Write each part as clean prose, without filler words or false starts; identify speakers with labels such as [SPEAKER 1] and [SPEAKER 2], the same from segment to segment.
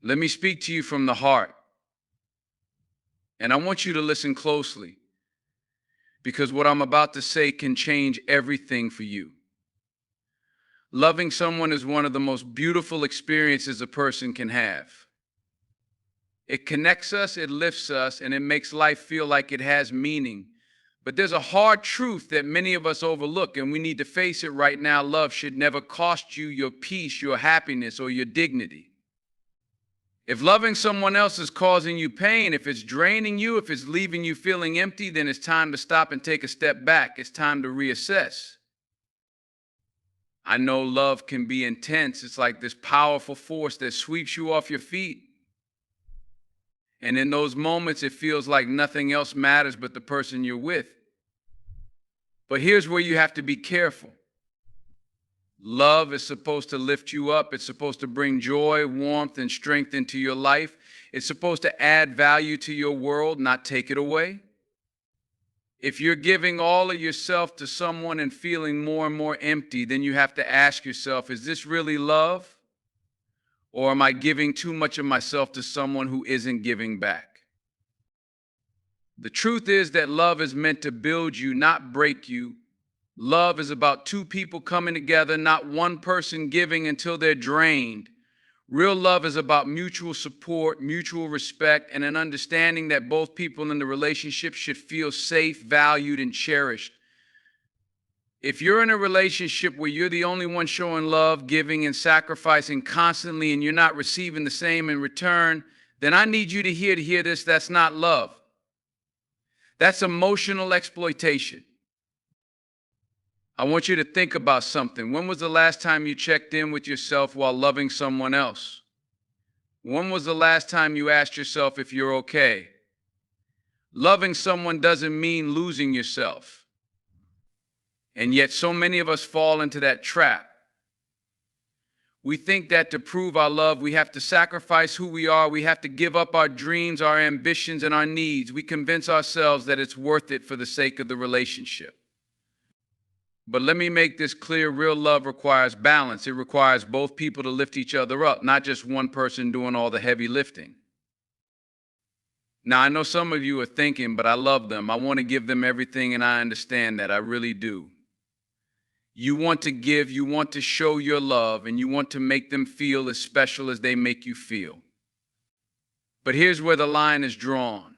[SPEAKER 1] Let me speak to you from the heart. And I want you to listen closely because what I'm about to say can change everything for you. Loving someone is one of the most beautiful experiences a person can have. It connects us, it lifts us, and it makes life feel like it has meaning. But there's a hard truth that many of us overlook, and we need to face it right now. Love should never cost you your peace, your happiness, or your dignity. If loving someone else is causing you pain, if it's draining you, if it's leaving you feeling empty, then it's time to stop and take a step back. It's time to reassess. I know love can be intense. It's like this powerful force that sweeps you off your feet. And in those moments, it feels like nothing else matters but the person you're with. But here's where you have to be careful. Love is supposed to lift you up. It's supposed to bring joy, warmth, and strength into your life. It's supposed to add value to your world, not take it away. If you're giving all of yourself to someone and feeling more and more empty, then you have to ask yourself, is this really love? Or am I giving too much of myself to someone who isn't giving back? The truth is that love is meant to build you, not break you. Love is about two people coming together, not one person giving until they're drained. Real love is about mutual support, mutual respect, and an understanding that both people in the relationship should feel safe, valued, and cherished. If you're in a relationship where you're the only one showing love, giving, and sacrificing constantly, and you're not receiving the same in return, then I need you to hear this. That's not love. That's emotional exploitation. I want you to think about something. When was the last time you checked in with yourself while loving someone else? When was the last time you asked yourself if you're okay? Loving someone doesn't mean losing yourself. And yet so many of us fall into that trap. We think that to prove our love, we have to sacrifice who we are. We have to give up our dreams, our ambitions, and our needs. We convince ourselves that it's worth it for the sake of the relationship. But let me make this clear. Real love requires balance. It requires both people to lift each other up, not just one person doing all the heavy lifting. Now, I know some of you are thinking, but I love them. I want to give them everything, and I understand that. I really do. You want to give, you want to show your love, and you want to make them feel as special as they make you feel. But here's where the line is drawn.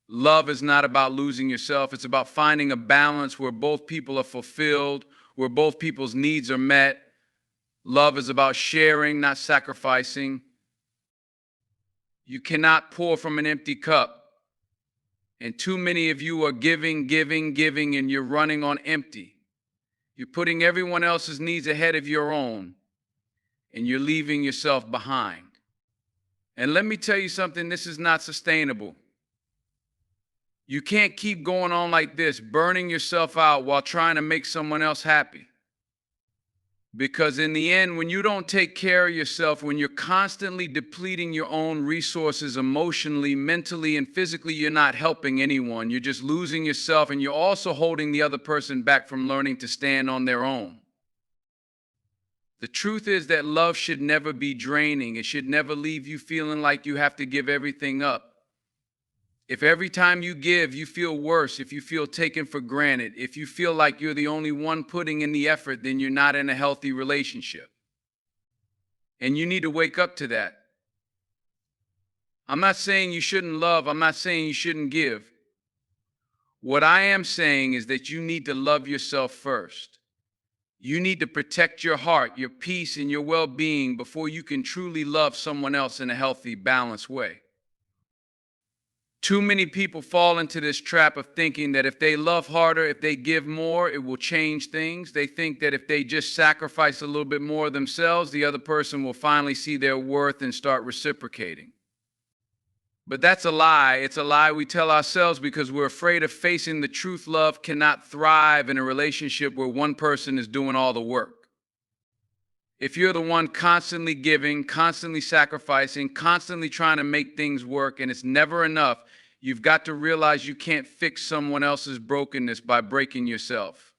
[SPEAKER 1] Love is not about losing yourself. It's about finding a balance where both people are fulfilled, where both people's needs are met. Love is about sharing, not sacrificing. You cannot pour from an empty cup. And too many of you are giving, and you're running on empty. You're putting everyone else's needs ahead of your own, and you're leaving yourself behind. And let me tell you something, this is not sustainable. You can't keep going on like this, burning yourself out while trying to make someone else happy. Because in the end, when you don't take care of yourself, when you're constantly depleting your own resources emotionally, mentally, and physically, you're not helping anyone. You're just losing yourself, and you're also holding the other person back from learning to stand on their own. The truth is that love should never be draining. It should never leave you feeling like you have to give everything up. If every time you give, you feel worse, if you feel taken for granted, if you feel like you're the only one putting in the effort, then you're not in a healthy relationship. And you need to wake up to that. I'm not saying you shouldn't love. I'm not saying you shouldn't give. What I am saying is that you need to love yourself first. You need to protect your heart, your peace, and your well-being before you can truly love someone else in a healthy, balanced way. Too many people fall into this trap of thinking that if they love harder, if they give more, it will change things. They think that if they just sacrifice a little bit more of themselves, the other person will finally see their worth and start reciprocating. But that's a lie. It's a lie we tell ourselves because we're afraid of facing the truth. Love cannot thrive in a relationship where one person is doing all the work. If you're the one constantly giving, constantly sacrificing, constantly trying to make things work, and it's never enough, you've got to realize you can't fix someone else's brokenness by breaking yourself.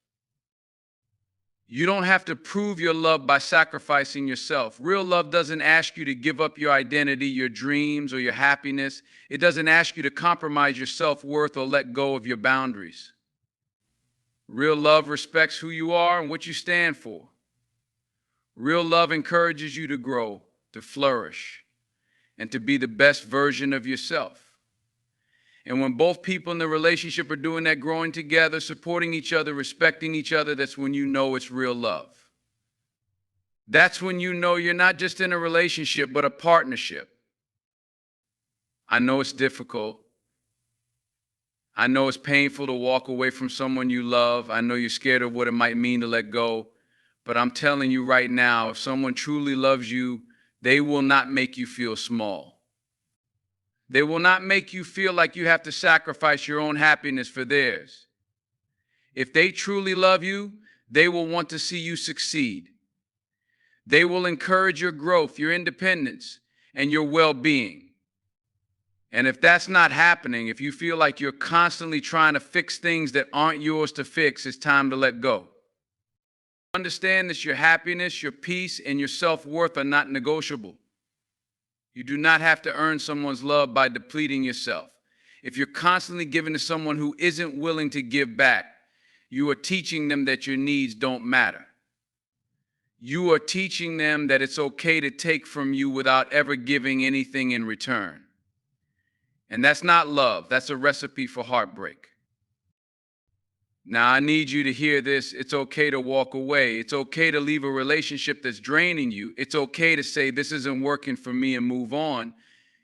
[SPEAKER 1] You don't have to prove your love by sacrificing yourself. Real love doesn't ask you to give up your identity, your dreams, or your happiness. It doesn't ask you to compromise your self-worth or let go of your boundaries. Real love respects who you are and what you stand for. Real love encourages you to grow, to flourish, and to be the best version of yourself. And when both people in the relationship are doing that, growing together, supporting each other, respecting each other, that's when you know it's real love. That's when you know you're not just in a relationship, but a partnership. I know it's difficult. I know it's painful to walk away from someone you love. I know you're scared of what it might mean to let go. But I'm telling you right now, if someone truly loves you, they will not make you feel small. They will not make you feel like you have to sacrifice your own happiness for theirs. If they truly love you, they will want to see you succeed. They will encourage your growth, your independence, and your well-being. And if that's not happening, if you feel like you're constantly trying to fix things that aren't yours to fix, it's time to let go. Understand that your happiness, your peace, and your self-worth are not negotiable. You do not have to earn someone's love by depleting yourself. If you're constantly giving to someone who isn't willing to give back, you are teaching them that your needs don't matter. You are teaching them that it's okay to take from you without ever giving anything in return. And that's not love. That's a recipe for heartbreak. Now, I need you to hear this. It's okay to walk away. It's okay to leave a relationship that's draining you. It's okay to say, this isn't working for me, and move on.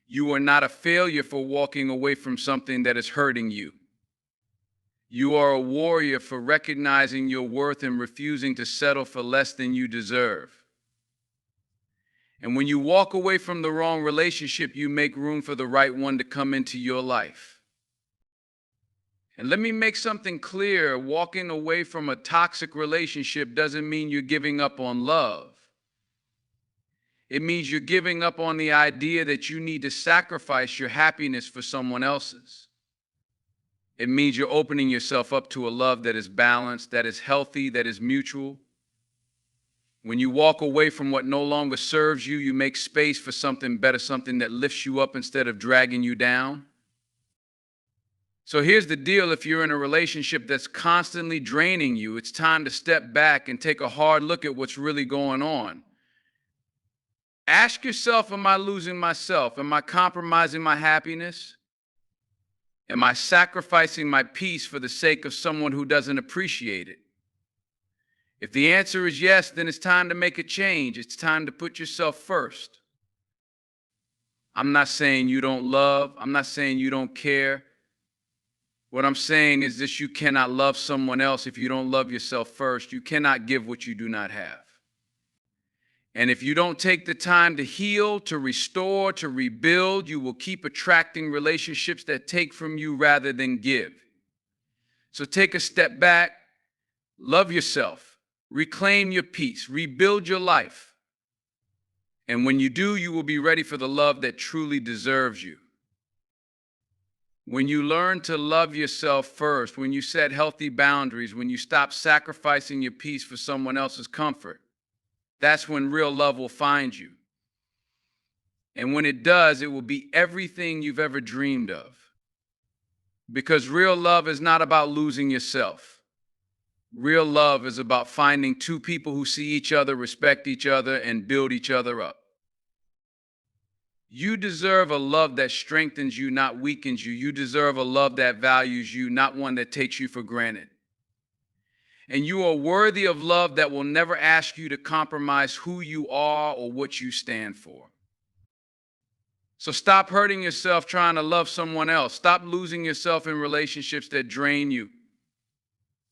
[SPEAKER 1] You are not a failure for walking away from something that is hurting you. You are a warrior for recognizing your worth and refusing to settle for less than you deserve. And when you walk away from the wrong relationship, you make room for the right one to come into your life. And let me make something clear. Walking away from a toxic relationship doesn't mean you're giving up on love. It means you're giving up on the idea that you need to sacrifice your happiness for someone else's. It means you're opening yourself up to a love that is balanced, that is healthy, that is mutual. When you walk away from what no longer serves you, you make space for something better, something that lifts you up instead of dragging you down. So here's the deal. If you're in a relationship that's constantly draining you, it's time to step back and take a hard look at what's really going on. Ask yourself, am I losing myself? Am I compromising my happiness? Am I sacrificing my peace for the sake of someone who doesn't appreciate it? If the answer is yes, then it's time to make a change. It's time to put yourself first. I'm not saying you don't love. I'm not saying you don't care. What I'm saying is this: you cannot love someone else if you don't love yourself first. You cannot give what you do not have. And if you don't take the time to heal, to restore, to rebuild, you will keep attracting relationships that take from you rather than give. So take a step back, love yourself, reclaim your peace, rebuild your life. And when you do, you will be ready for the love that truly deserves you. When you learn to love yourself first, when you set healthy boundaries, when you stop sacrificing your peace for someone else's comfort, that's when real love will find you. And when it does, it will be everything you've ever dreamed of. Because real love is not about losing yourself. Real love is about finding two people who see each other, respect each other, and build each other up. You deserve a love that strengthens you, not weakens you. You deserve a love that values you, not one that takes you for granted. And you are worthy of love that will never ask you to compromise who you are or what you stand for. So stop hurting yourself trying to love someone else. Stop losing yourself in relationships that drain you.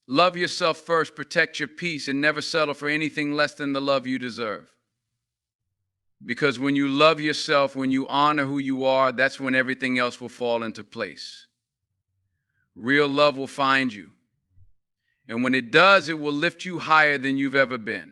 [SPEAKER 1] Love yourself first, protect your peace, and never settle for anything less than the love you deserve. Because when you love yourself, when you honor who you are, that's when everything else will fall into place. Real love will find you. And when it does, it will lift you higher than you've ever been.